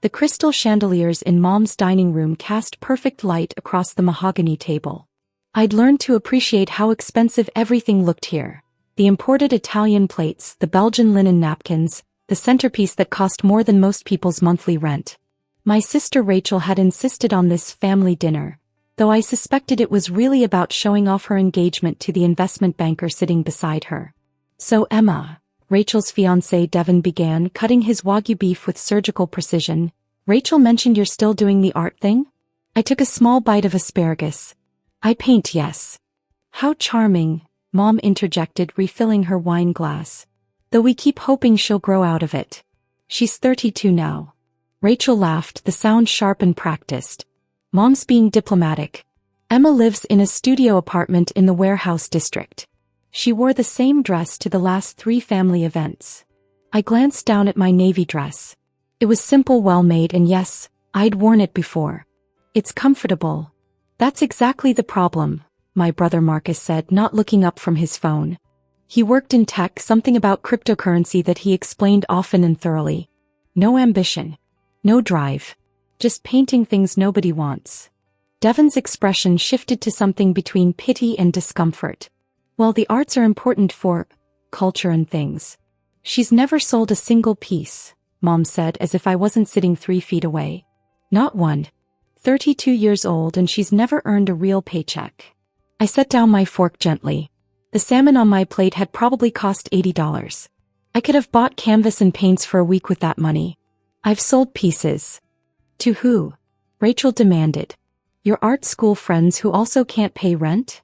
The crystal chandeliers in Mom's dining room cast perfect light across the mahogany table. I'd learned to appreciate how expensive everything looked here. The imported Italian plates, the Belgian linen napkins, the centerpiece that cost more than most people's monthly rent. My sister Rachel had insisted on this family dinner, though I suspected it was really about showing off her engagement to the investment banker sitting beside her. So Emma, Rachel's fiancé Devon began cutting his wagyu beef with surgical precision. Rachel mentioned you're still doing the art thing? I took a small bite of asparagus. I paint, yes. How charming, Mom interjected, refilling her wine glass. Though we keep hoping she'll grow out of it. She's 32 now. Rachel laughed, the sound sharp and practiced. Mom's being diplomatic. Emma lives in a studio apartment in the warehouse district. She wore the same dress to the last 3 family events. I glanced down at my navy dress. It was simple, well-made, and yes, I'd worn it before. It's comfortable. That's exactly the problem, my brother Marcus said, not looking up from his phone. He worked in tech, something about cryptocurrency that he explained often and thoroughly. No ambition. No drive. Just painting things nobody wants. Devon's expression shifted to something between pity and discomfort. Well, the arts are important for culture and things. She's never sold a single piece, Mom said, as if I wasn't sitting 3 feet away. Not one. 32 years old, and she's never earned a real paycheck. I set down my fork gently. The salmon on my plate had probably cost $80. I could have bought canvas and paints for a week with that money. I've sold pieces. To who? Rachel demanded. Your art school friends who also can't pay rent?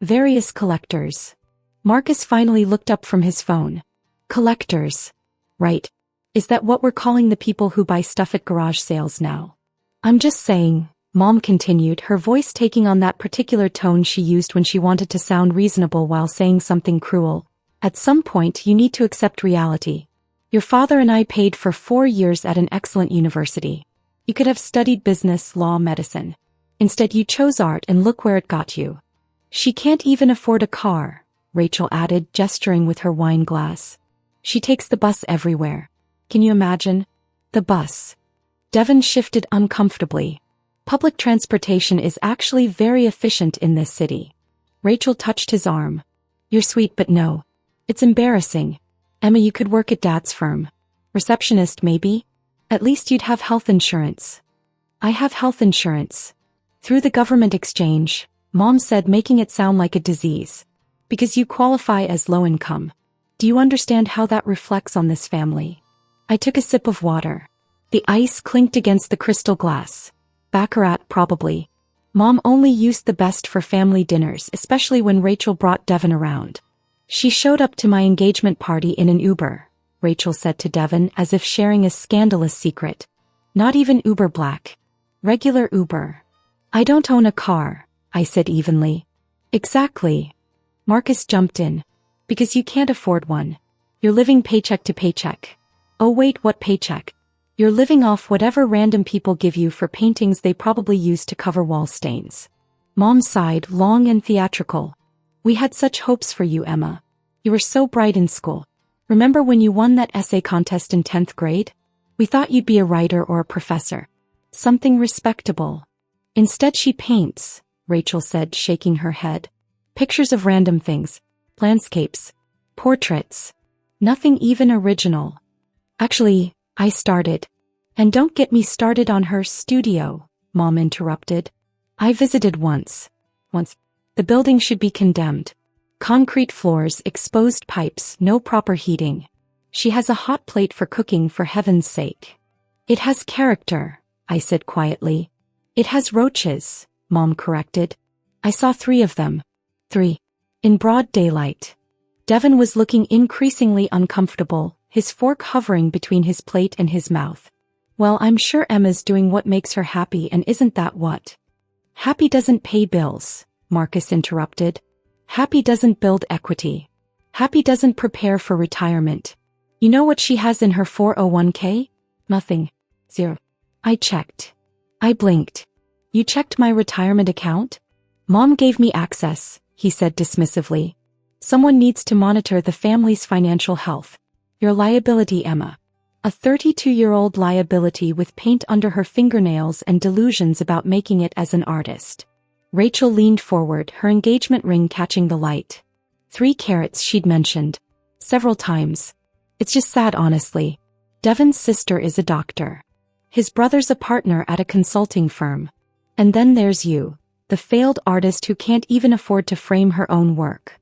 Various collectors. Marcus finally looked up from his phone. Collectors. Right. Is that what we're calling the people who buy stuff at garage sales now? I'm just saying, Mom continued, her voice taking on that particular tone she used when she wanted to sound reasonable while saying something cruel. At some point you need to accept reality. Your father and I paid for 4 years at an excellent university. You could have studied business, law, medicine. Instead you chose art, and look where it got you. She can't even afford a car, Rachel added, gesturing with her wine glass. She takes the bus everywhere. Can you imagine? The bus. Devon shifted uncomfortably. Public transportation is actually very efficient in this city. Rachel touched his arm. You're sweet, but no. It's embarrassing. Emma, you could work at Dad's firm. Receptionist, maybe? At least you'd have health insurance. I have health insurance. Through the government exchange, Mom said, making it sound like a disease. Because you qualify as low income. Do you understand how that reflects on this family? I took a sip of water. The ice clinked against the crystal glass. Baccarat, probably. Mom only used the best for family dinners, especially when Rachel brought Devon around. She showed up to my engagement party in an Uber, Rachel said to Devon, as if sharing a scandalous secret. Not even Uber Black. Regular Uber. I don't own a car, I said evenly. Exactly. Marcus jumped in. Because you can't afford one. You're living paycheck to paycheck. Oh wait, what paycheck? You're living off whatever random people give you for paintings they probably use to cover wall stains. Mom sighed, long and theatrical. We had such hopes for you, Emma. You were so bright in school. Remember when you won that essay contest in 10th grade? We thought you'd be a writer or a professor. Something respectable. Instead she paints, Rachel said, shaking her head. Pictures of random things. Landscapes. Portraits. Nothing even original. Actually, I started. And don't get me started on her studio, Mom interrupted. I visited once. The building should be condemned. Concrete floors, exposed pipes, no proper heating. She has a hot plate for cooking, for heaven's sake. It has character, I said quietly. It has roaches, Mom corrected. I saw 3 of them. 3. In broad daylight. Devon was looking increasingly uncomfortable, his fork hovering between his plate and his mouth. Well, I'm sure Emma's doing what makes her happy, and isn't that what? Happy doesn't pay bills, Marcus interrupted. Happy doesn't build equity. Happy doesn't prepare for retirement. You know what she has in her 401k? Nothing. 0. I checked. I blinked. You checked my retirement account? Mom gave me access, he said dismissively. Someone needs to monitor the family's financial health. Your liability, Emma. A 32-year-old liability with paint under her fingernails and delusions about making it as an artist. Rachel leaned forward, her engagement ring catching the light. 3 carats, she'd mentioned. Several times. It's just sad, honestly. Devon's sister is a doctor. His brother's a partner at a consulting firm. And then there's you, the failed artist who can't even afford to frame her own work.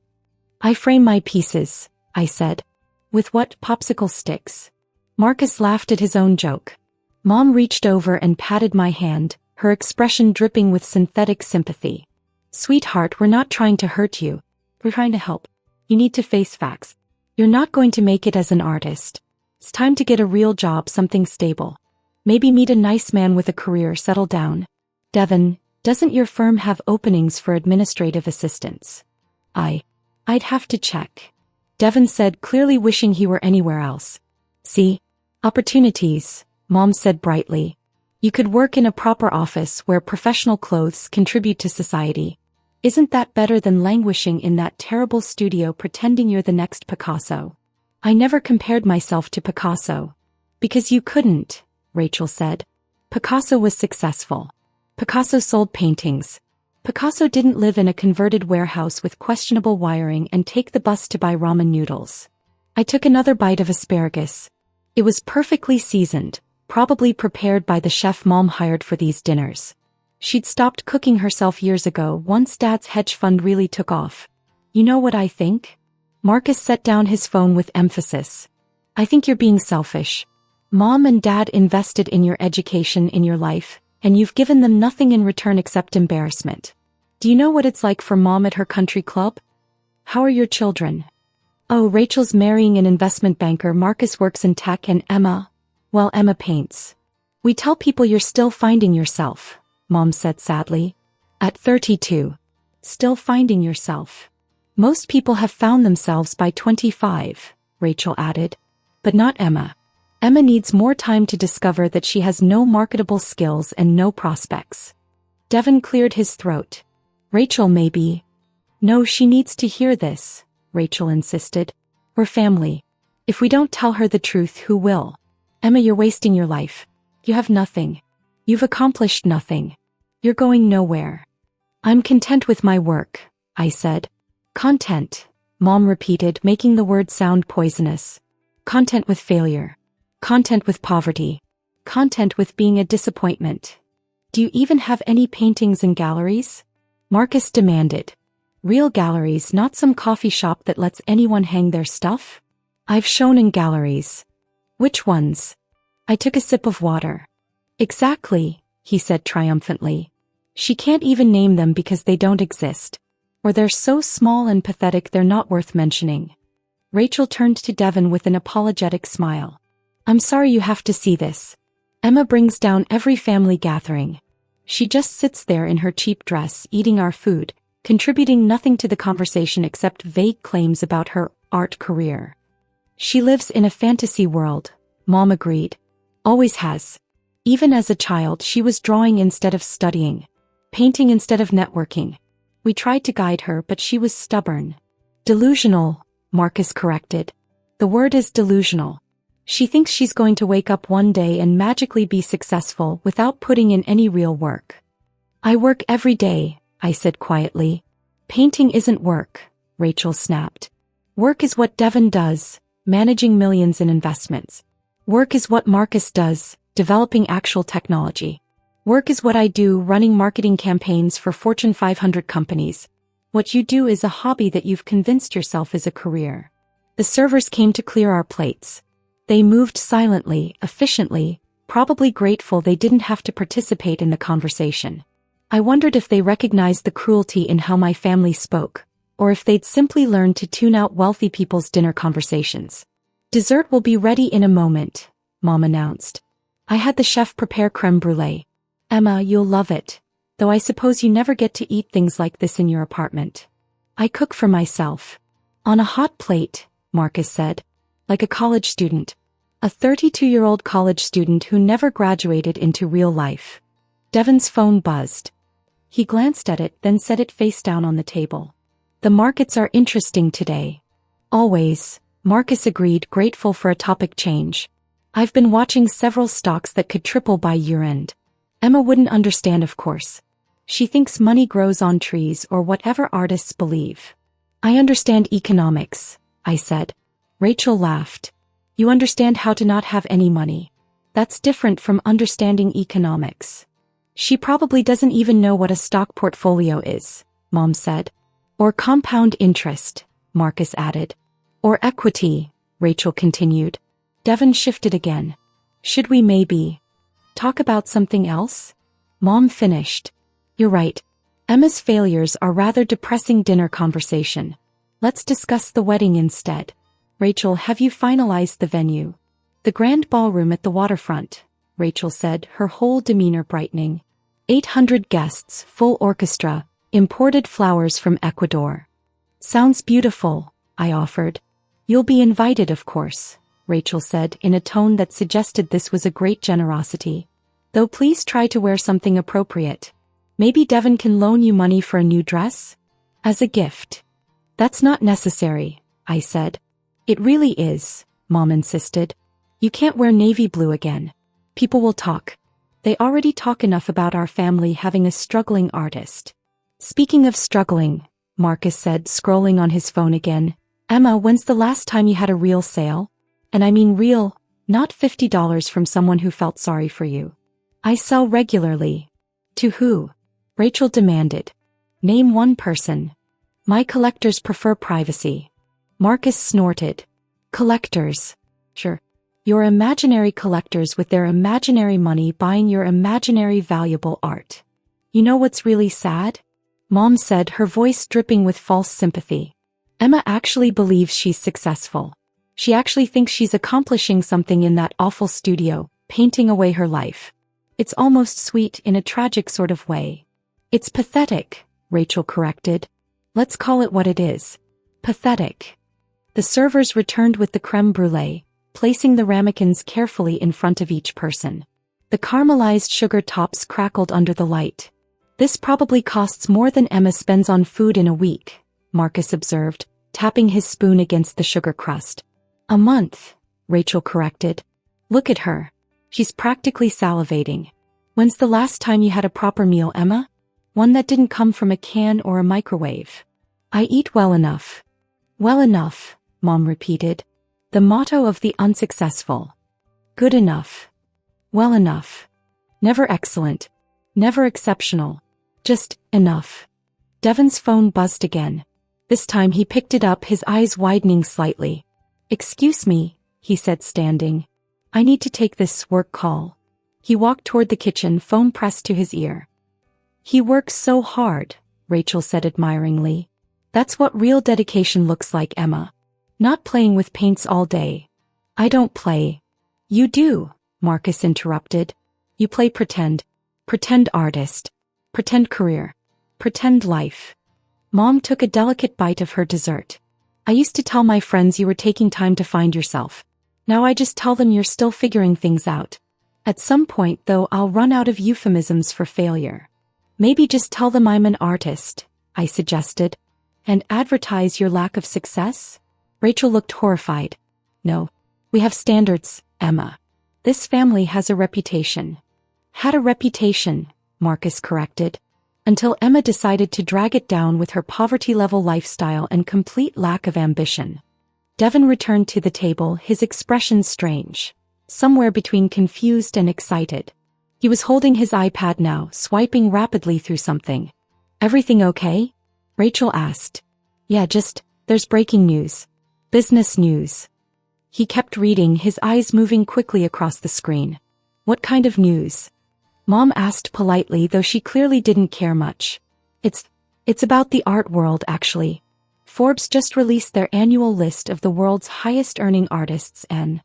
I frame my pieces, I said. With what, popsicle sticks? Marcus laughed at his own joke. Mom reached over and patted my hand, her expression dripping with synthetic sympathy. Sweetheart, we're not trying to hurt you. We're trying to help. You need to face facts. You're not going to make it as an artist. It's time to get a real job, something stable. Maybe meet a nice man with a career, settle down. Devon, doesn't your firm have openings for administrative assistants? I'd have to check. Devon said, clearly wishing he were anywhere else. See? Opportunities, Mom said brightly. You could work in a proper office where professional clothes contribute to society. Isn't that better than languishing in that terrible studio pretending you're the next Picasso? I never compared myself to Picasso. Because you couldn't, Rachel said. Picasso was successful. Picasso sold paintings. Picasso didn't live in a converted warehouse with questionable wiring and take the bus to buy ramen noodles. I took another bite of asparagus. It was perfectly seasoned, probably prepared by the chef Mom hired for these dinners. She'd stopped cooking herself years ago once Dad's hedge fund really took off. You know what I think? Marcus set down his phone with emphasis. I think you're being selfish. Mom and Dad invested in your education, in your life, and you've given them nothing in return except embarrassment. Do you know what it's like for Mom at her country club? How are your children? Oh, Rachel's marrying an investment banker, Marcus works in tech, and Emma? Well, Emma paints. We tell people you're still finding yourself, Mom said sadly. At 32. Still finding yourself. Most people have found themselves by 25, Rachel added. But not Emma. Emma needs more time to discover that she has no marketable skills and no prospects. Devon cleared his throat. Rachel, maybe. No, she needs to hear this, Rachel insisted. We're family. If we don't tell her the truth, who will? Emma, you're wasting your life. You have nothing. You've accomplished nothing. You're going nowhere. I'm content with my work, I said. Content, Mom repeated, making the word sound poisonous. Content with failure. Content with poverty. Content with being a disappointment. Do you even have any paintings in galleries? Marcus demanded. Real galleries, not some coffee shop that lets anyone hang their stuff? I've shown in galleries. Which ones? I took a sip of water. Exactly, he said triumphantly. She can't even name them because they don't exist. Or they're so small and pathetic they're not worth mentioning. Rachel turned to Devon with an apologetic smile. I'm sorry you have to see this. Emma brings down every family gathering. She just sits there in her cheap dress, eating our food, contributing nothing to the conversation except vague claims about her art career. She lives in a fantasy world, Mom agreed. Always has. Even as a child, she was drawing instead of studying, painting instead of networking. We tried to guide her, but she was stubborn. Delusional, Marcus corrected. The word is delusional. She thinks she's going to wake up one day and magically be successful without putting in any real work. I work every day, I said quietly. Painting isn't work, Rachel snapped. Work is what Devon does, managing millions in investments. Work is what Marcus does, developing actual technology. Work is what I do, running marketing campaigns for Fortune 500 companies. What you do is a hobby that you've convinced yourself is a career. The servers came to clear our plates. They moved silently, efficiently, probably grateful they didn't have to participate in the conversation. I wondered if they recognized the cruelty in how my family spoke, or if they'd simply learned to tune out wealthy people's dinner conversations. Dessert will be ready in a moment, Mom announced. I had the chef prepare creme brulee. Emma, you'll love it, though I suppose you never get to eat things like this in your apartment. I cook for myself. On a hot plate, Marcus said. Like a college student. A 32-year-old college student who never graduated into real life. Devon's phone buzzed. He glanced at it, then set it face down on the table. The markets are interesting today. Always, Marcus agreed, grateful for a topic change. I've been watching several stocks that could triple by year-end. Emma wouldn't understand, of course. She thinks money grows on trees or whatever artists believe. I understand economics, I said. Rachel laughed. You understand how to not have any money. That's different from understanding economics. She probably doesn't even know what a stock portfolio is, Mom said. Or compound interest, Marcus added. Or equity, Rachel continued. Devon shifted again. Should we maybe talk about something else? Mom finished. You're right. Emma's failures are rather depressing dinner conversation. Let's discuss the wedding instead. Rachel, have you finalized the venue? The grand ballroom at the waterfront, Rachel said, her whole demeanor brightening. 800 guests, full orchestra, imported flowers from Ecuador. Sounds beautiful, I offered. You'll be invited, of course, Rachel said in a tone that suggested this was a great generosity. Though please try to wear something appropriate. Maybe Devon can loan you money for a new dress? As a gift. That's not necessary, I said. It really is, Mom insisted. You can't wear navy blue again. People will talk. They already talk enough about our family having a struggling artist. Speaking of struggling, Marcus said, scrolling on his phone again. Emma, when's the last time you had a real sale? And I mean real, not $50 from someone who felt sorry for you. I sell regularly. To who? Rachel demanded. Name one person. My collectors prefer privacy. Marcus snorted. Collectors. Sure. Your imaginary collectors with their imaginary money buying your imaginary valuable art. You know what's really sad? Mom said, her voice dripping with false sympathy. Emma actually believes she's successful. She actually thinks she's accomplishing something in that awful studio, painting away her life. It's almost sweet in a tragic sort of way. It's pathetic, Rachel corrected. Let's call it what it is. Pathetic. The servers returned with the crème brûlée, placing the ramekins carefully in front of each person. The caramelized sugar tops crackled under the light. This probably costs more than Emma spends on food in a week, Marcus observed, tapping his spoon against the sugar crust. A month, Rachel corrected. Look at her. She's practically salivating. When's the last time you had a proper meal, Emma? One that didn't come from a can or a microwave. I eat well enough. Well enough, Mom repeated. The motto of the unsuccessful. Good enough. Well enough. Never excellent. Never exceptional. Just enough. Devon's phone buzzed again. This time he picked it up, his eyes widening slightly. Excuse me, he said, standing. I need to take this work call. He walked toward the kitchen, phone pressed to his ear. He works so hard, Rachel said admiringly. That's what real dedication looks like, Emma. Not playing with paints all day. I don't play. You do, Marcus interrupted. You play pretend. Pretend artist. Pretend career. Pretend life. Mom took a delicate bite of her dessert. I used to tell my friends you were taking time to find yourself. Now I just tell them you're still figuring things out. At some point, though, I'll run out of euphemisms for failure. Maybe just tell them I'm an artist, I suggested. And advertise your lack of success? Rachel looked horrified. No. We have standards, Emma. This family has a reputation. Had a reputation, Marcus corrected. Until Emma decided to drag it down with her poverty-level lifestyle and complete lack of ambition. Devon returned to the table, his expression strange. Somewhere between confused and excited. He was holding his iPad now, swiping rapidly through something. Everything okay? Rachel asked. Yeah, there's breaking news. Business news. He kept reading, his eyes moving quickly across the screen. What kind of news? Mom asked politely, though she clearly didn't care much. It's about the art world, actually. Forbes just released their annual list of the world's highest-earning artists and...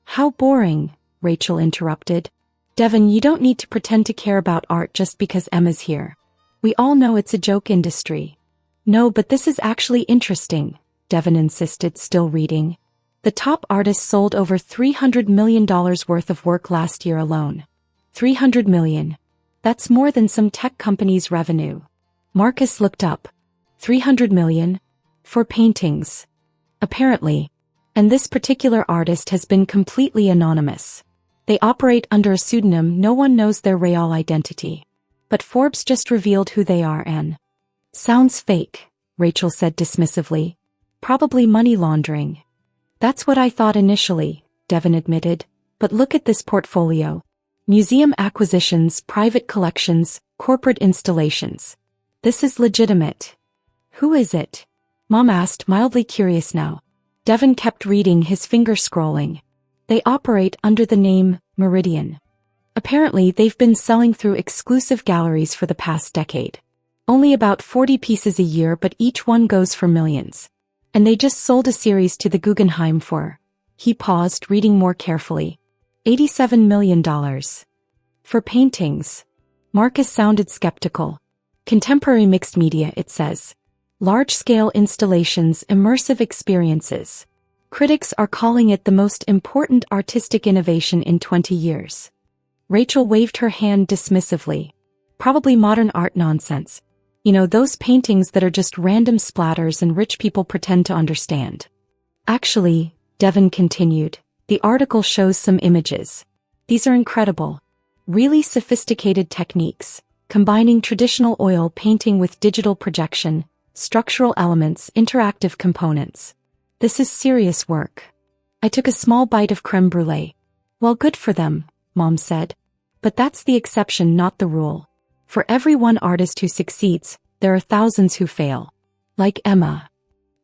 How boring, Rachel interrupted. Devon, you don't need to pretend to care about art just because Emma's here. We all know it's a joke industry. No, but this is actually interesting, Devon insisted, still reading. The top artists sold over $300 million worth of work last year alone. $300 million. That's more than some tech companies' revenue. Marcus looked up. $300 million? For paintings. Apparently. And this particular artist has been completely anonymous. They operate under a pseudonym, no one knows their real identity. But Forbes just revealed who they are and... Sounds fake, Rachel said dismissively. Probably money laundering. That's what I thought initially, Devon admitted. But look at this portfolio. Museum acquisitions, private collections, corporate installations. This is legitimate. Who is it? Mom asked, mildly curious now. Devon kept reading, his finger scrolling. They operate under the name Meridian. Apparently, they've been selling through exclusive galleries for the past decade. Only about 40 pieces a year, but each one goes for millions. And they just sold a series to the Guggenheim for... He paused, reading more carefully. $87 million. For paintings. Marcus sounded skeptical. Contemporary mixed media, it says. Large-scale installations, immersive experiences. Critics are calling it the most important artistic innovation in 20 years. Rachel waved her hand dismissively. Probably modern art nonsense. You know, those paintings that are just random splatters and rich people pretend to understand. Actually, Devon continued, the article shows some images. These are incredible. Really sophisticated techniques, combining traditional oil painting with digital projection, structural elements, interactive components. This is serious work. I took a small bite of creme brulee. Well, good for them, Mom said. But that's the exception, not the rule. For every one artist who succeeds, there are thousands who fail. Like Emma.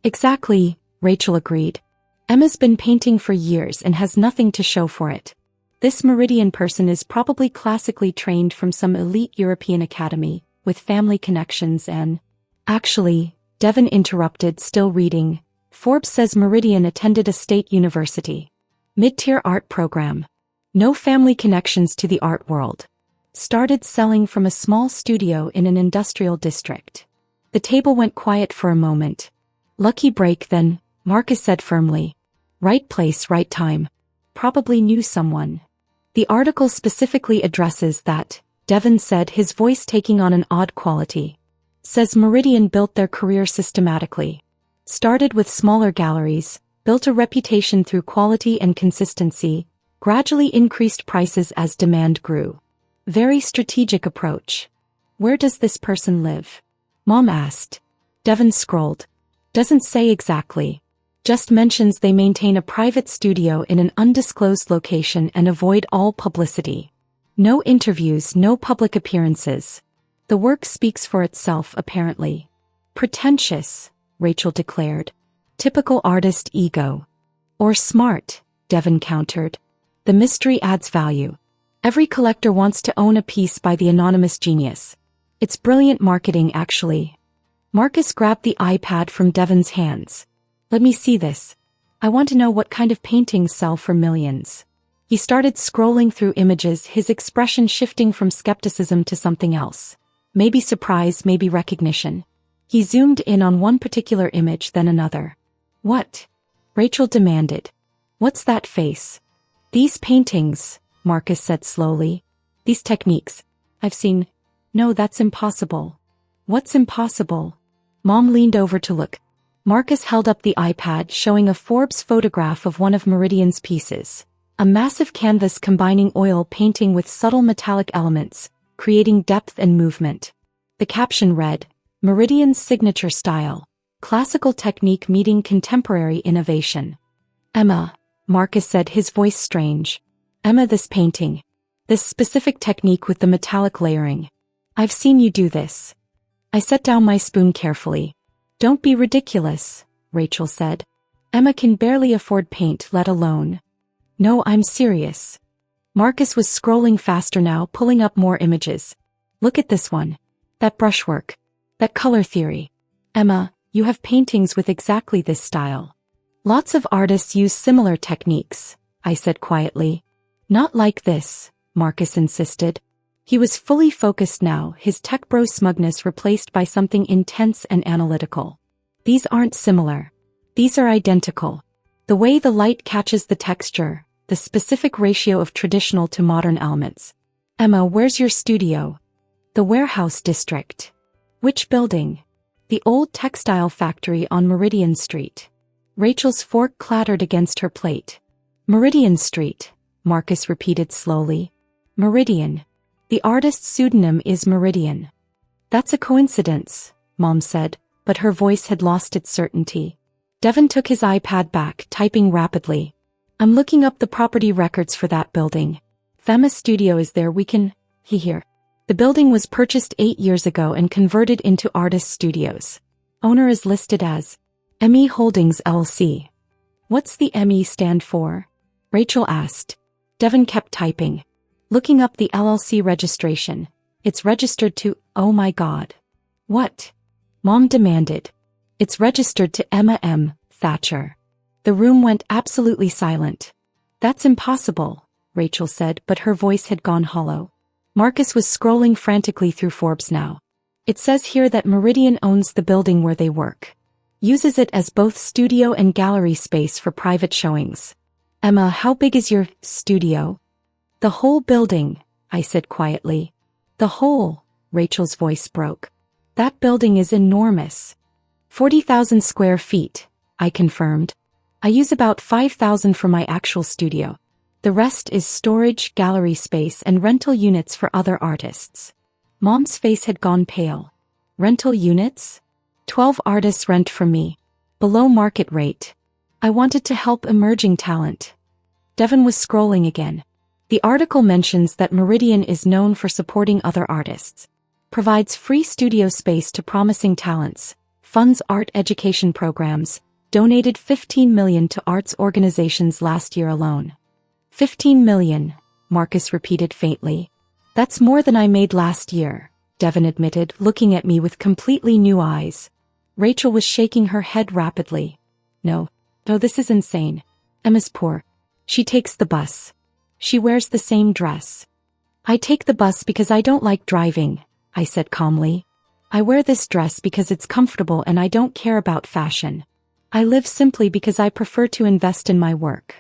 Exactly, Rachel agreed. Emma's been painting for years and has nothing to show for it. This Meridian person is probably classically trained from some elite European academy, with family connections and... Actually, Devon interrupted, still reading. Forbes says Meridian attended a state university. Mid-tier art program. No family connections to the art world. Started selling from a small studio in an industrial district. The table went quiet for a moment. Lucky break then, Marcus said firmly. Right place, right time. Probably knew someone. The article specifically addresses that, Devon said, his voice taking on an odd quality. Says Meridian built their career systematically. Started with smaller galleries, built a reputation through quality and consistency, gradually increased prices as demand grew. Very strategic approach. Where does this person live? Mom asked. Devon scrolled. Doesn't say exactly. Just mentions they maintain a private studio in an undisclosed location and avoid all publicity. No interviews, no public appearances. The work speaks for itself, apparently. Pretentious, Rachel declared. Typical artist ego. Or smart, Devon countered. The mystery adds value. Every collector wants to own a piece by the anonymous genius. It's brilliant marketing, actually. Marcus grabbed the iPad from Devon's hands. Let me see this. I want to know what kind of paintings sell for millions. He started scrolling through images, his expression shifting from skepticism to something else. Maybe surprise, maybe recognition. He zoomed in on one particular image, then another. What? Rachel demanded. What's that face? These paintings, Marcus said slowly. These techniques. I've seen. No, that's impossible. What's impossible? Mom leaned over to look. Marcus held up the iPad, showing a Forbes photograph of one of Meridian's pieces. A massive canvas combining oil painting with subtle metallic elements, creating depth and movement. The caption read, Meridian's signature style. Classical technique meeting contemporary innovation. Emma, Marcus said, his voice strange. Emma, this painting. This specific technique with the metallic layering. I've seen you do this. I set down my spoon carefully. Don't be ridiculous, Rachel said. Emma can barely afford paint, let alone. No, I'm serious. Marcus was scrolling faster now, pulling up more images. Look at this one. That brushwork. That color theory. Emma, you have paintings with exactly this style. Lots of artists use similar techniques, I said quietly. Not like this, Marcus insisted. He was fully focused now, his tech bro smugness replaced by something intense and analytical. These aren't similar. These are identical. The way the light catches the texture, the specific ratio of traditional to modern elements. Emma, where's your studio? The warehouse district. Which building? The old textile factory on Meridian Street. Rachel's fork clattered against her plate. Meridian Street, Marcus repeated slowly. Meridian. The artist's pseudonym is Meridian. That's a coincidence, Mom said, but her voice had lost its certainty. Devon took his iPad back, typing rapidly. I'm looking up the property records for that building. Famous Studio is there. We can, hear. The building was purchased 8 years ago and converted into artist studios. Owner is listed as ME Holdings LC. What's the ME stand for? Rachel asked. Devon kept typing. Looking up the LLC registration. It's registered to, oh my God. What? Mom demanded. It's registered to Emma M. Thatcher. The room went absolutely silent. That's impossible, Rachel said, but her voice had gone hollow. Marcus was scrolling frantically through Forbes now. It says here that Meridian owns the building where they work. Uses it as both studio and gallery space for private showings. Emma, how big is your studio? The whole building, I said quietly. The whole, Rachel's voice broke. That building is enormous. 40,000 square feet, I confirmed. I use about 5,000 for my actual studio. The rest is storage, gallery space, and rental units for other artists. Mom's face had gone pale. Rental units? 12 artists rent from me. Below market rate. I wanted to help emerging talent. Devon was scrolling again. The article mentions that Meridian is known for supporting other artists. Provides free studio space to promising talents. Funds art education programs. Donated $15 million to arts organizations last year alone. $15 million, Marcus repeated faintly. That's more than I made last year, Devon admitted, looking at me with completely new eyes. Rachel was shaking her head rapidly. No, this is insane. Emma's poor. She takes the bus. She wears the same dress. I take the bus because I don't like driving, I said calmly. I wear this dress because it's comfortable and I don't care about fashion. I live simply because I prefer to invest in my work.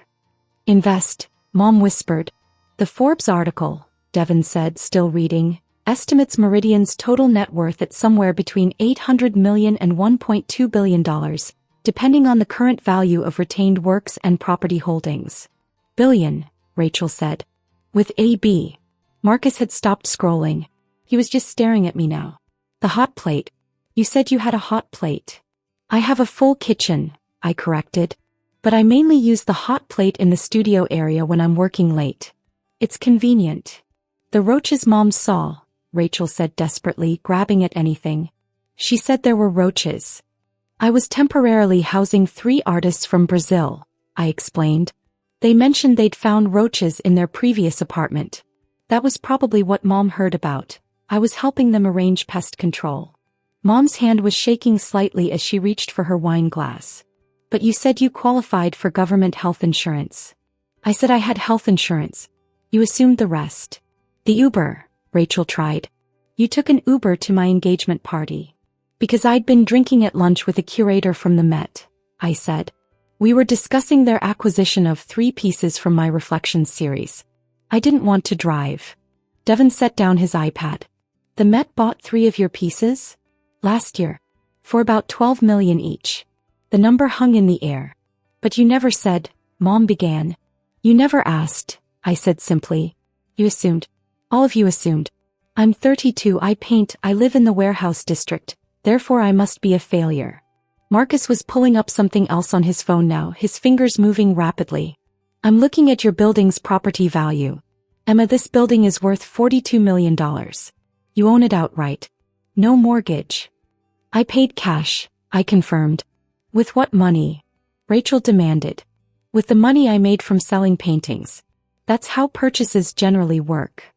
Invest, Mom whispered. The Forbes article, Devon said, still reading, estimates Meridian's total net worth at somewhere between $800 million and $1.2 billion, depending on the current value of retained works and property holdings. Billion, Rachel said. With AB. Marcus had stopped scrolling. He was just staring at me now. The hot plate. You said you had a hot plate. I have a full kitchen, I corrected. But I mainly use the hot plate in the studio area when I'm working late. It's convenient. The roaches Mom saw, Rachel said desperately, grabbing at anything. She said there were roaches. I was temporarily housing 3 artists from Brazil, I explained. They mentioned they'd found roaches in their previous apartment. That was probably what Mom heard about. I was helping them arrange pest control. Mom's hand was shaking slightly as she reached for her wine glass. But you said you qualified for government health insurance. I said I had health insurance. You assumed the rest. The Uber, Rachel tried. You took an Uber to my engagement party. Because I'd been drinking at lunch with a curator from the Met, I said. We were discussing their acquisition of 3 pieces from my Reflections series. I didn't want to drive. Devon set down his iPad. The Met bought 3 of your pieces? Last year. For about $12 million each. The number hung in the air. But you never said, Mom began. You never asked, I said simply. You assumed. All of you assumed. I'm 32, I paint, I live in the warehouse district, therefore I must be a failure. Marcus was pulling up something else on his phone now, his fingers moving rapidly. I'm looking at your building's property value. Emma, this building is worth $42 million. You own it outright. No mortgage. I paid cash, I confirmed. With what money? Rachel demanded. With the money I made from selling paintings. That's how purchases generally work.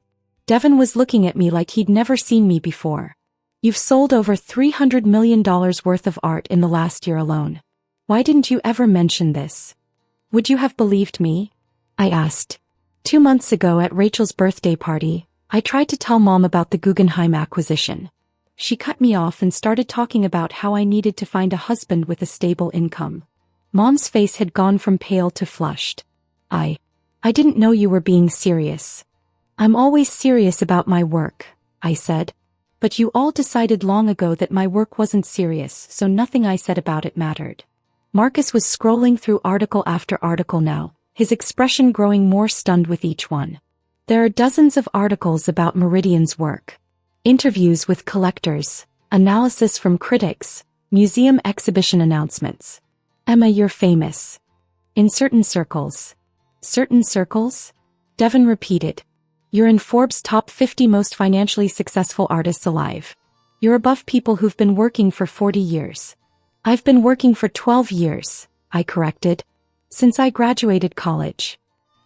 Devon was looking at me like he'd never seen me before. You've sold over $300 million worth of art in the last year alone. Why didn't you ever mention this? Would you have believed me? I asked. 2 months ago at Rachel's birthday party, I tried to tell Mom about the Guggenheim acquisition. She cut me off and started talking about how I needed to find a husband with a stable income. Mom's face had gone from pale to flushed. I didn't know you were being serious. I'm always serious about my work, I said. But you all decided long ago that my work wasn't serious, so nothing I said about it mattered. Marcus was scrolling through article after article now, his expression growing more stunned with each one. There are dozens of articles about Meridian's work. Interviews with collectors, analysis from critics, museum exhibition announcements. Emma, you're famous. In certain circles. Certain circles? Devon repeated. You're in Forbes' top 50 most financially successful artists alive. You're above people who've been working for 40 years. I've been working for 12 years, I corrected. Since I graduated college.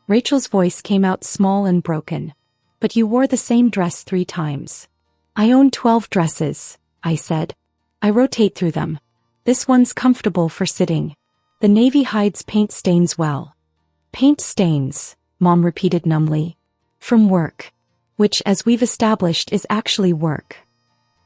Rachel's voice came out small and broken. But you wore the same dress 3 times. I own 12 dresses, I said. I rotate through them. This one's comfortable for sitting. The navy hides paint stains well. Paint stains, Mom repeated numbly. From work. Which, as we've established, is actually work.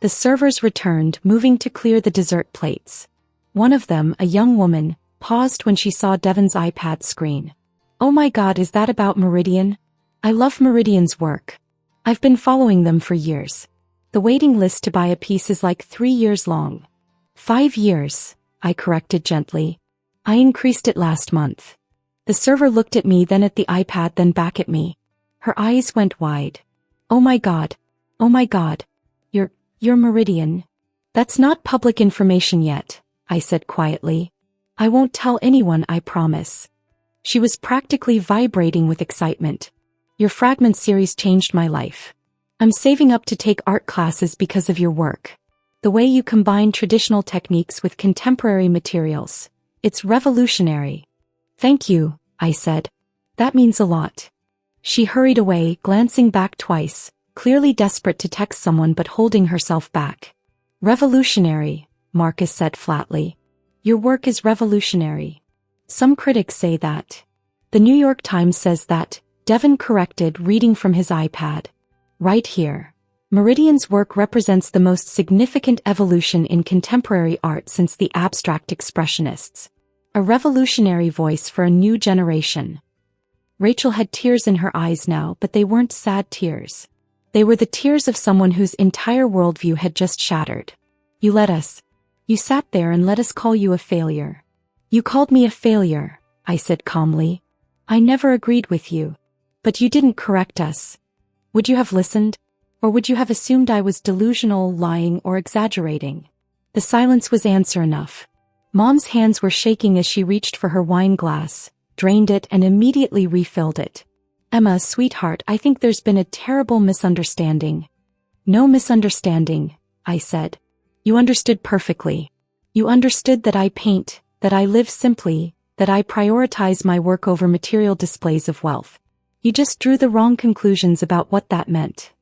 The servers returned, moving to clear the dessert plates. One of them, a young woman, paused when she saw Devon's iPad screen. Oh my God, is that about Meridian? I love Meridian's work. I've been following them for years. The waiting list to buy a piece is like 3 years long. 5 years, I corrected gently. I increased it last month. The server looked at me, then at the iPad, then back at me. Her eyes went wide. Oh my God. Oh my God. You're Meridian. That's not public information yet, I said quietly. I won't tell anyone, I promise. She was practically vibrating with excitement. Your fragment series changed my life. I'm saving up to take art classes because of your work. The way you combine traditional techniques with contemporary materials. It's revolutionary. Thank you, I said. That means a lot. She hurried away, glancing back twice, clearly desperate to text someone but holding herself back. Revolutionary, Marcus said flatly. Your work is revolutionary. Some critics say that. The New York Times says that, Devon corrected, reading from his iPad. Right here. Meridian's work represents the most significant evolution in contemporary art since the abstract expressionists. A revolutionary voice for a new generation. Rachel had tears in her eyes now, but they weren't sad tears. They were the tears of someone whose entire worldview had just shattered. You sat there and let us call you a failure. You called me a failure, I said calmly. I never agreed with you. But you didn't correct us. Would you have listened? Or would you have assumed I was delusional, lying, or exaggerating? The silence was answer enough. Mom's hands were shaking as she reached for her wine glass, drained it, and immediately refilled it. Emma, sweetheart, I think there's been a terrible misunderstanding. No misunderstanding, I said. You understood perfectly. You understood that I paint, that I live simply, that I prioritize my work over material displays of wealth. You just drew the wrong conclusions about what that meant.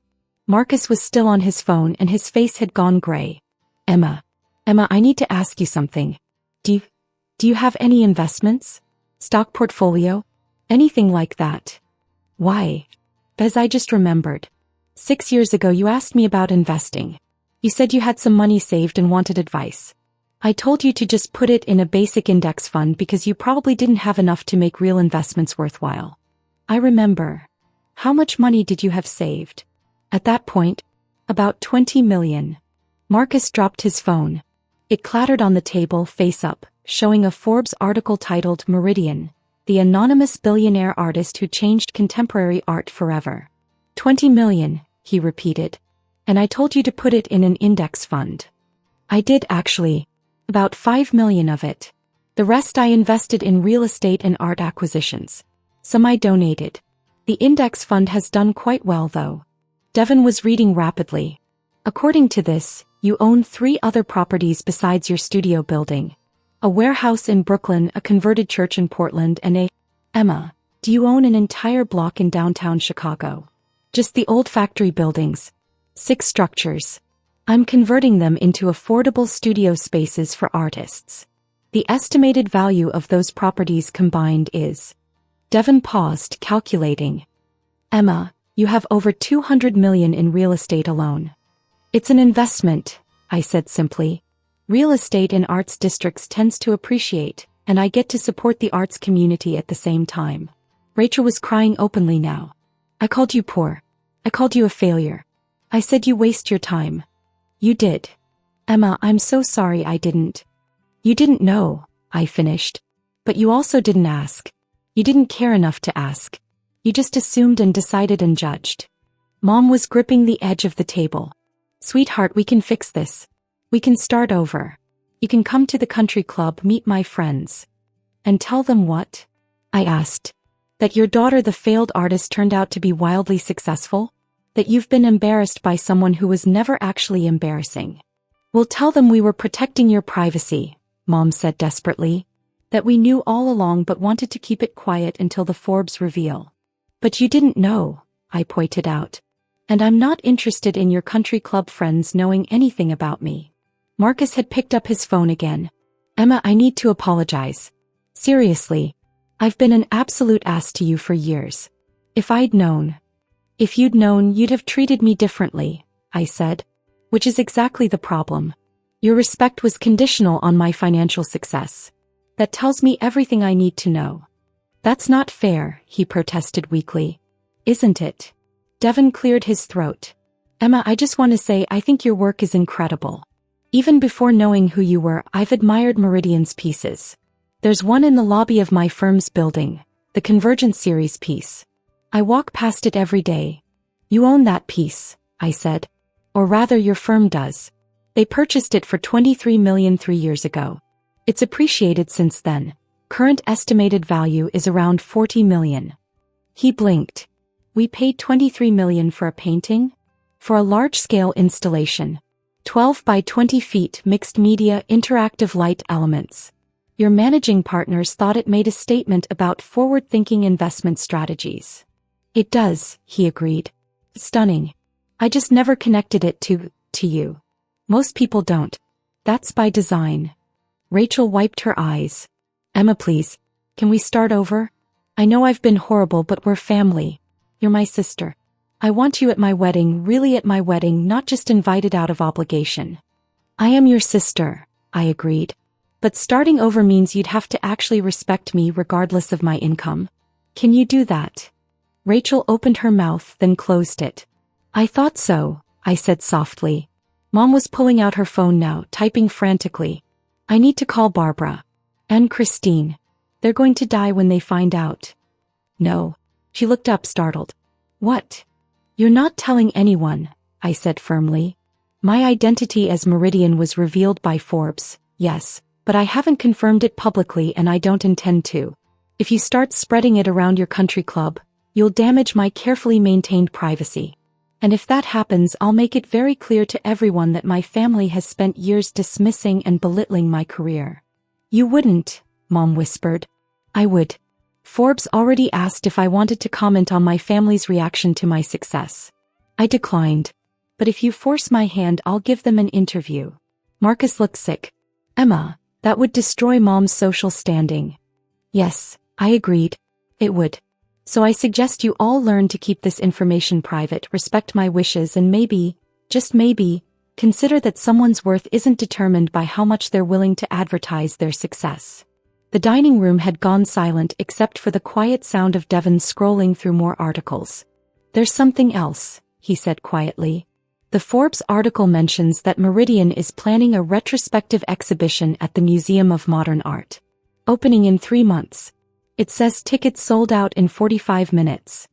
Marcus was still on his phone and his face had gone gray. Emma, I need to ask you something. Do you have any investments? Stock portfolio? Anything like that? Why? Because I just remembered. 6 years ago you asked me about investing. You said you had some money saved and wanted advice. I told you to just put it in a basic index fund because you probably didn't have enough to make real investments worthwhile. I remember. How much money did you have saved? At that point, about 20 million. Marcus dropped his phone. It clattered on the table face up, showing a Forbes article titled Meridian, the anonymous billionaire artist who changed contemporary art forever. 20 million, he repeated. And I told you to put it in an index fund. I did actually. About 5 million of it. The rest I invested in real estate and art acquisitions. Some I donated. The index fund has done quite well though. Devon was reading rapidly. According to this, you own 3 other properties besides your studio building. A warehouse in Brooklyn, a converted church in Portland, and a... Emma, do you own an entire block in downtown Chicago? Just the old factory buildings. 6 structures. I'm converting them into affordable studio spaces for artists. The estimated value of those properties combined is... Devon paused, calculating. Emma, you have over 200 million in real estate alone. It's an investment, I said simply. Real estate in arts districts tends to appreciate, and I get to support the arts community at the same time. Rachel was crying openly now. I called you poor. I called you a failure. I said you waste your time. You did. Emma, I'm so sorry I didn't. You didn't know, I finished. But you also didn't ask. You didn't care enough to ask. You just assumed and decided and judged. Mom was gripping the edge of the table. Sweetheart, we can fix this. We can start over. You can come to the country club, meet my friends. And tell them what? I asked. That your daughter, the failed artist, turned out to be wildly successful? That you've been embarrassed by someone who was never actually embarrassing. We'll tell them we were protecting your privacy, Mom said desperately. That we knew all along but wanted to keep it quiet until the Forbes reveal. But you didn't know, I pointed out. And I'm not interested in your country club friends knowing anything about me. Marcus had picked up his phone again. Emma, I need to apologize. Seriously. I've been an absolute ass to you for years. If you'd known, you'd have treated me differently, I said. Which is exactly the problem. Your respect was conditional on my financial success. That tells me everything I need to know. That's not fair, he protested weakly. Isn't it? Devon cleared his throat. Emma, I just want to say I think your work is incredible. Even before knowing who you were, I've admired Meridian's pieces. There's one in the lobby of my firm's building, the Convergence series piece. I walk past it every day. You own that piece, I said. Or rather, your firm does. They purchased it for $23 million 3 years ago. It's appreciated since then. Current estimated value is around $40 million. He blinked. We paid $23 million for a painting? For a large-scale installation. 12 by 20 feet mixed media interactive light elements. Your managing partners thought it made a statement about forward-thinking investment strategies. It does, he agreed. Stunning. I just never connected it to you. Most people don't. That's by design. Rachel wiped her eyes. Emma, please. Can we start over? I know I've been horrible, but we're family. You're my sister. I want you at my wedding, really at my wedding, not just invited out of obligation. I am your sister, I agreed. But starting over means you'd have to actually respect me regardless of my income. Can you do that? Rachel opened her mouth, then closed it. I thought so, I said softly. Mom was pulling out her phone now, typing frantically. I need to call Barbara. And Christine. They're going to die when they find out. No. She looked up, startled. What? You're not telling anyone, I said firmly. My identity as Meridian was revealed by Forbes, yes, but I haven't confirmed it publicly and I don't intend to. If you start spreading it around your country club, you'll damage my carefully maintained privacy. And if that happens, I'll make it very clear to everyone that my family has spent years dismissing and belittling my career. You wouldn't, Mom whispered. I would. Forbes already asked if I wanted to comment on my family's reaction to my success. I declined. But if you force my hand, I'll give them an interview. Marcus looked sick. Emma, that would destroy Mom's social standing. Yes, I agreed. It would. So I suggest you all learn to keep this information private, respect my wishes, and maybe, just maybe, consider that someone's worth isn't determined by how much they're willing to advertise their success. The dining room had gone silent except for the quiet sound of Devon scrolling through more articles. There's something else, he said quietly. The Forbes article mentions that Meridian is planning a retrospective exhibition at the Museum of Modern Art. Opening in 3 months. It says tickets sold out in 45 minutes.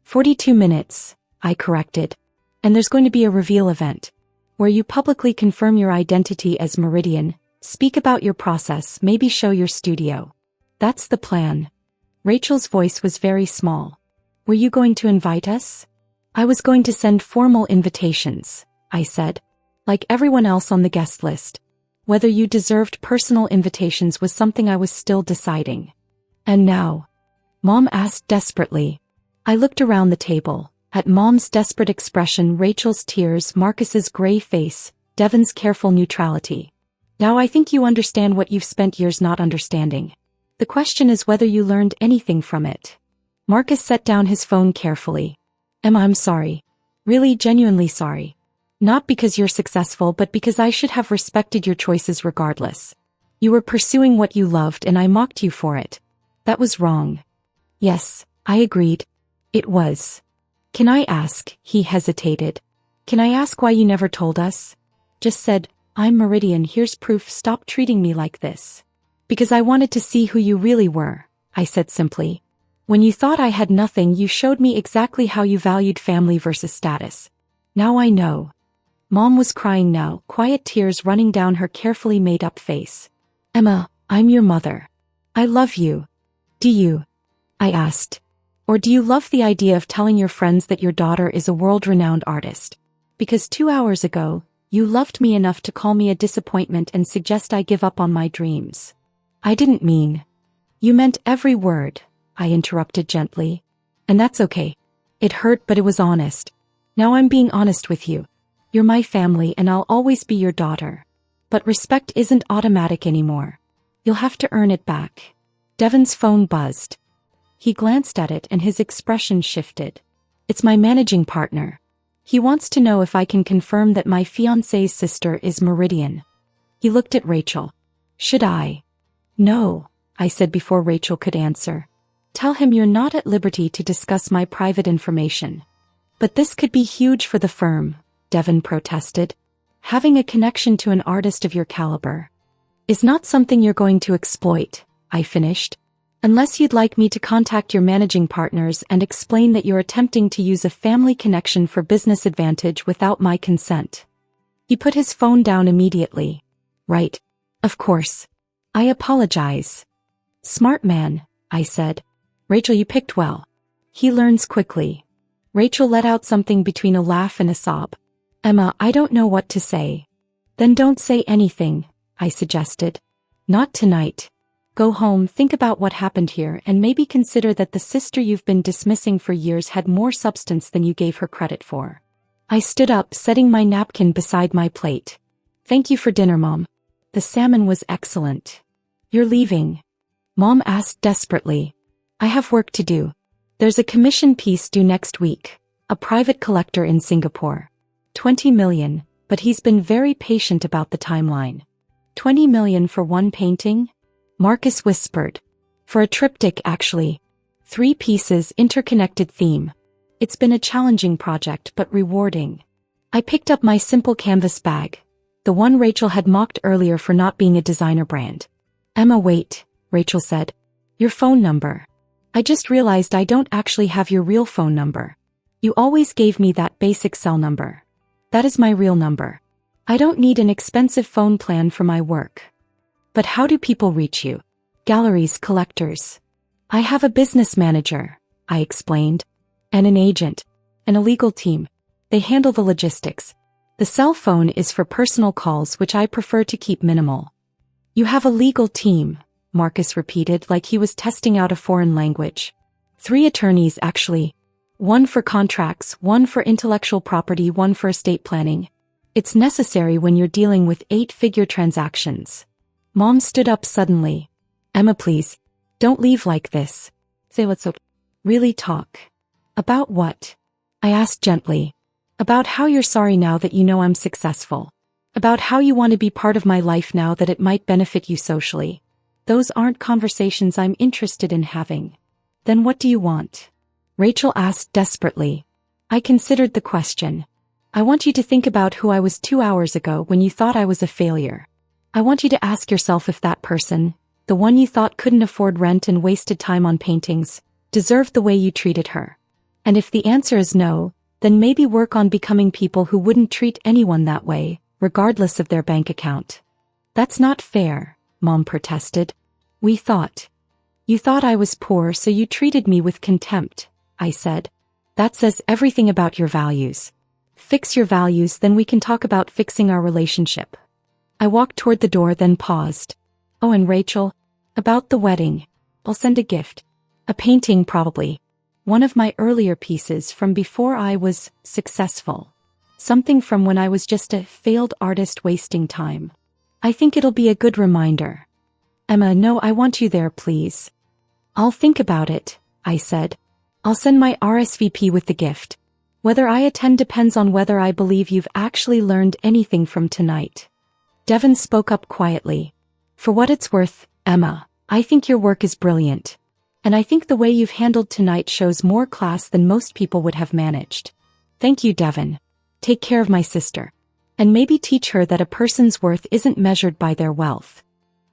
42 minutes, I corrected. And there's going to be a reveal event, where you publicly confirm your identity as Meridian, speak about your process, maybe show your studio. That's the plan. Rachel's voice was very small. Were you going to invite us? I was going to send formal invitations, I said. Like everyone else on the guest list. Whether you deserved personal invitations was something I was still deciding. And now? Mom asked desperately. I looked around the table, at Mom's desperate expression, Rachel's tears, Marcus's gray face, Devon's careful neutrality. Now I think you understand what you've spent years not understanding. The question is whether you learned anything from it. Marcus set down his phone carefully. Emma, I'm sorry. Really, genuinely sorry. Not because you're successful, but because I should have respected your choices regardless. You were pursuing what you loved and I mocked you for it. That was wrong. Yes, I agreed. It was. Can I ask, he hesitated. Can I ask why you never told us? Just said, I'm Meridian, here's proof, stop treating me like this. Because I wanted to see who you really were, I said simply. When you thought I had nothing, you showed me exactly how you valued family versus status. Now I know. Mom was crying now, quiet tears running down her carefully made-up face. Emma, I'm your mother. I love you. Do you? I asked. Or do you love the idea of telling your friends that your daughter is a world-renowned artist? Because 2 hours ago, you loved me enough to call me a disappointment and suggest I give up on my dreams. I didn't mean. You meant every word, I interrupted gently. And that's okay. It hurt, but it was honest. Now I'm being honest with you. You're my family and I'll always be your daughter. But respect isn't automatic anymore. You'll have to earn it back. Devon's phone buzzed. He glanced at it and his expression shifted. It's my managing partner. He wants to know if I can confirm that my fiancé's sister is Meridian. He looked at Rachel. Should I? No, I said before Rachel could answer. Tell him you're not at liberty to discuss my private information. But this could be huge for the firm, Devon protested. Having a connection to an artist of your caliber is not something you're going to exploit, I finished. Unless you'd like me to contact your managing partners and explain that you're attempting to use a family connection for business advantage without my consent. He put his phone down immediately. Right. Of course. I apologize. Smart man, I said. Rachel, you picked well. He learns quickly. Rachel let out something between a laugh and a sob. Emma, I don't know what to say. Then don't say anything, I suggested. Not tonight. Go home, think about what happened here, and maybe consider that the sister you've been dismissing for years had more substance than you gave her credit for. I stood up, setting my napkin beside my plate. Thank you for dinner, Mom. The salmon was excellent. You're leaving? Mom asked desperately. I have work to do. There's a commission piece due next week. A private collector in Singapore. 20 million, but he's been very patient about the timeline. 20 million for one painting? Marcus whispered. For a triptych, actually. 3 pieces, interconnected theme. It's been a challenging project but rewarding. I picked up my simple canvas bag. The one Rachel had mocked earlier for not being a designer brand. Emma, wait, Rachel said. Your phone number. I just realized I don't actually have your real phone number. You always gave me that basic cell number. That is my real number. I don't need an expensive phone plan for my work. But how do people reach you? Galleries, collectors. I have a business manager, I explained. And an agent. And a legal team. They handle the logistics. The cell phone is for personal calls, which I prefer to keep minimal. You have a legal team, Marcus repeated like he was testing out a foreign language. 3 attorneys, actually. 1 for contracts, 1 for intellectual property, 1 for estate planning. It's necessary when you're dealing with 8-figure transactions. Mom stood up suddenly. Emma, please. Don't leave like this. Say what's up. Really talk. About what? I asked gently. About how you're sorry now that you know I'm successful. About how you want to be part of my life now that it might benefit you socially. Those aren't conversations I'm interested in having. Then what do you want? Rachel asked desperately. I considered the question. I want you to think about who I was 2 hours ago when you thought I was a failure. I want you to ask yourself if that person, the one you thought couldn't afford rent and wasted time on paintings, deserved the way you treated her. And if the answer is no, then maybe work on becoming people who wouldn't treat anyone that way, regardless of their bank account. That's not fair, Mom protested. We thought. You thought I was poor, so you treated me with contempt, I said. That says everything about your values. Fix your values, then we can talk about fixing our relationship. I walked toward the door, then paused. Oh, and Rachel, about the wedding. I'll send a gift. A painting, probably. One of my earlier pieces from before I was successful. Something from when I was just a failed artist wasting time. I think it'll be a good reminder. Emma, no, I want you there, please. I'll think about it, I said. I'll send my RSVP with the gift. Whether I attend depends on whether I believe you've actually learned anything from tonight. Devon spoke up quietly. For what it's worth, Emma, I think your work is brilliant. And I think the way you've handled tonight shows more class than most people would have managed. Thank you, Devon. Take care of my sister. And maybe teach her that a person's worth isn't measured by their wealth.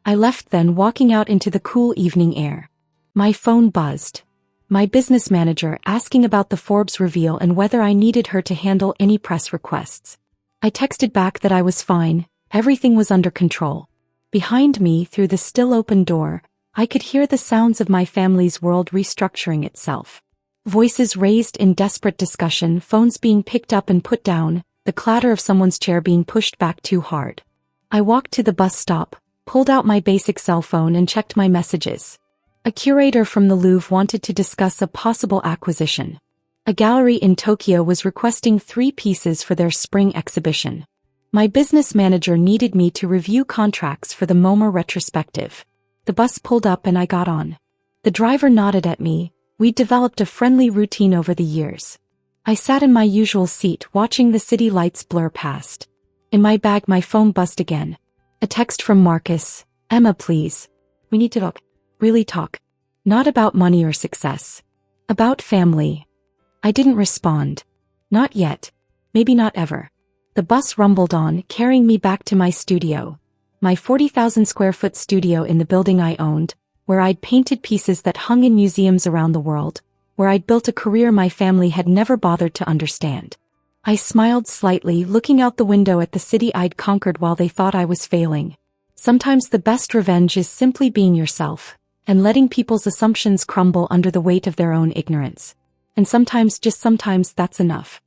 I left then, walking out into the cool evening air. My phone buzzed. My business manager asking about the Forbes reveal and whether I needed her to handle any press requests. I texted back that I was fine, everything was under control. Behind me, through the still open door, I could hear the sounds of my family's world restructuring itself. Voices raised in desperate discussion, phones being picked up and put down, the clatter of someone's chair being pushed back too hard. I walked to the bus stop, pulled out my basic cell phone and checked my messages. A curator from the Louvre wanted to discuss a possible acquisition. A gallery in Tokyo was requesting 3 pieces for their spring exhibition. My business manager needed me to review contracts for the MoMA retrospective. The bus pulled up and I got on. The driver nodded at me. We'd developed a friendly routine over the years. I sat in my usual seat watching the city lights blur past. In my bag my phone buzzed again. A text from Marcus. Emma, please. We need to talk. Really talk. Not about money or success. About family. I didn't respond. Not yet. Maybe not ever. The bus rumbled on, carrying me back to my studio. My 40,000 square foot studio in the building I owned, where I'd painted pieces that hung in museums around the world, where I'd built a career my family had never bothered to understand. I smiled slightly, looking out the window at the city I'd conquered while they thought I was failing. Sometimes the best revenge is simply being yourself, and letting people's assumptions crumble under the weight of their own ignorance. And sometimes, just sometimes, that's enough.